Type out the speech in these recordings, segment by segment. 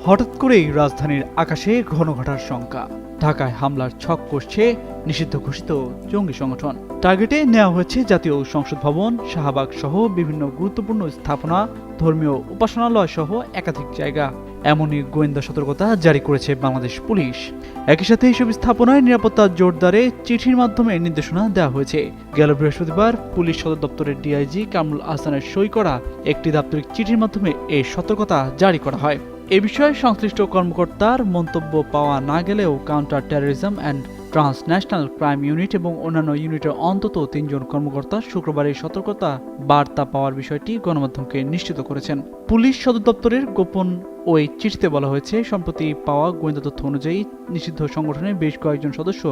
হঠাৎ করেই রাজধানীর আকাশে ঘন ঘটার শঙ্কা। ঢাকায় হামলার ছক কষছে নিষিদ্ধ ঘোষিত জঙ্গি সংগঠন। টার্গেটে নেওয়া হয়েছে জাতীয় সংসদ ভবন, শাহবাগ সহ বিভিন্ন গুরুত্বপূর্ণ স্থাপনা, ধর্মীয় উপাসনালয় সহ একাধিক জায়গা। এমনই গোয়েন্দা সতর্কতা জারি করেছে বাংলাদেশ পুলিশ। একই সাথে এইসব স্থাপনায় নিরাপত্তা জোরদারে চিঠির মাধ্যমে নির্দেশনা দেওয়া হয়েছে। গেল বৃহস্পতিবার পুলিশ সদর দপ্তরের ডিআইজি কামরুল আহসানের সই করা একটি দাপ্তরিক চিঠির মাধ্যমে এই সতর্কতা জারি করা হয়। এ বিষয়ে সংশ্লিষ্ট কর্মকর্তার মন্তব্য পাওয়া না গেলেও counter terrorism and transnational crime unit এবং অন্যান্য ইউনিটের অন্তত ৩ জন কর্মকর্তা শুক্রবার এই সতর্কতা বার্তা পাওয়ার বিষয়টি গণমাধ্যমকে নিশ্চিত করেছেন। পুলিশ সদর দপ্তরের গোপন ওই চিঠিতে বলা হয়েছে, সম্প্রতি পাওয়া গোয়েন্দা তথ্য অনুযায়ী নিষিদ্ধ সংগঠনের বেশ কয়েকজন সদস্য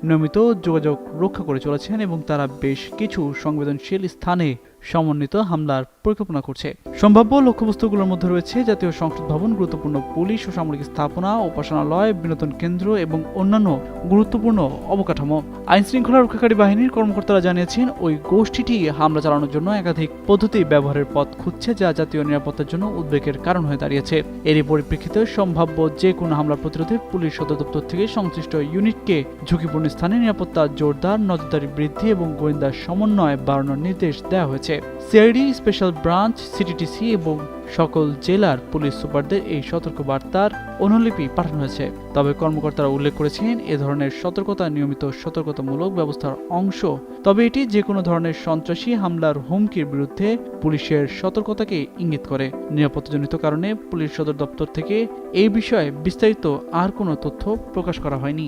নিয়মিত যোগাযোগ রক্ষা করে চলেছেন এবং তারা বেশ কিছু সংবেদনশীল স্থানে সমন্বিত হামলার পরিকল্পনা করছে। সম্ভাব্য লক্ষ্যবস্তুগুলোর মধ্যে রয়েছে জাতীয় সংসদ ভবন, গুরুত্বপূর্ণ পুলিশ ও সামরিক স্থাপনা, উপাসনালয়, বিনোদন কেন্দ্র এবং অন্যান্য গুরুত্বপূর্ণ অবকাঠামো। আইন শৃঙ্খলা রক্ষাকারী বাহিনীর কর্মকর্তারা জানিয়েছেন, ওই গোষ্ঠীটি হামলা চালানোর জন্য একাধিক পদ্ধতি ব্যবহারের পথ খুঁজছে, যা জাতীয় নিরাপত্তার জন্য উদ্বেগের কারণ হয়ে দাঁড়িয়েছে। এরই পরিপ্রেক্ষিতে সম্ভাব্য যে কোনো হামলা প্রতিরোধে পুলিশ সদর দপ্তর থেকে সংশ্লিষ্ট ইউনিটকে ঝুঁকিপূর্ণ স্থানে নিরাপত্তা জোরদার, নজরদারি বৃদ্ধি এবং গোয়েন্দা সমন্বয় বাড়ানোর নির্দেশ দেওয়া হয়েছে। সিআইডি, স্পেশাল ব্রাঞ্চ, সিটিটিসি এবং সকল জেলার পুলিশ সুপারদের এই সতর্ক বার্তার অনুলিপি পাঠানো হয়েছে। তবে কর্মকর্তারা উল্লেখ করেছেন, এ ধরনের সতর্কতা নিয়মিত সতর্কতামূলক ব্যবস্থার অংশ। তবে এটি যে কোনো ধরনের সন্ত্রাসী হামলার হুমকির বিরুদ্ধে পুলিশের সতর্কতাকে ইঙ্গিত করে। নিরাপত্তাজনিত কারণে পুলিশ সদর দপ্তর থেকে এই বিষয়ে বিস্তারিত আর কোনো তথ্য প্রকাশ করা হয়নি।